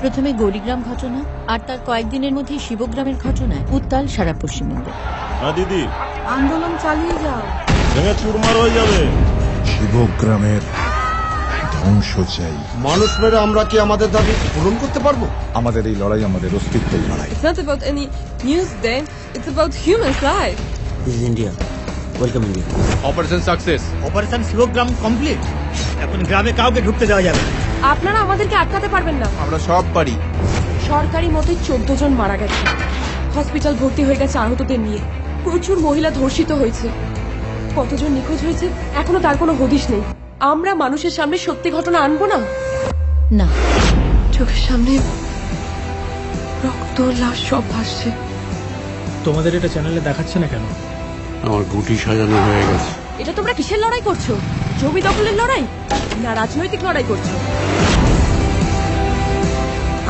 প্রথমে গৌরীগ্রাম ঘটনা, আর তার কয়েকদিনের মধ্যে শিবগ্রামের ঘটনায় উত্তাল সারা পশ্চিমবঙ্গে। দিদি, আন্দোলন চালিয়ে যাও, ভেঙে চুরমার হয়ে যাবে। শিবগ্রামের ধ্বংস চাই। মানুষ মেরে আমরা কি আমাদের দাবি পূরণ করতে পারবো? আমাদের এই লড়াই আমাদের অস্তিত্বের লড়াই। It's not about any news then, it's about human life. This is India. Welcome India. Operation success. Operation Shibgram complete. এখন গ্রামে কাউকে ঢুকতে দেওয়া যাবে। আপনারা আমাদেরকে আটকাতে পারবেন না। আমরা সব পারি। সরকারি মতে 14 জন মারা গেছে, হসপিটাল ভর্তি হয়ে গেছে আহতদের নিয়ে, প্রচুর মহিলা ধর্ষিত হয়েছে, কতজন নিখোঁজ হয়েছে এখনো তার কোনো হদিশ নেই। আমরা মানুষের সামনে সত্যি ঘটনা আনবো না? না, চোখের সামনে রক্ত লাশ সব ভাসছে। তোমাদের এটা চ্যানেলে দেখাচ্ছে না কেন? আমার গুটি সাজানো হয়ে গেছে। এটা তোমরা কিসের লড়াই করছো? জমি দখলের লড়াই না রাজনৈতিক লড়াই করছো?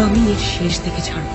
আমি এর শেষ দেখে ছাড়বো।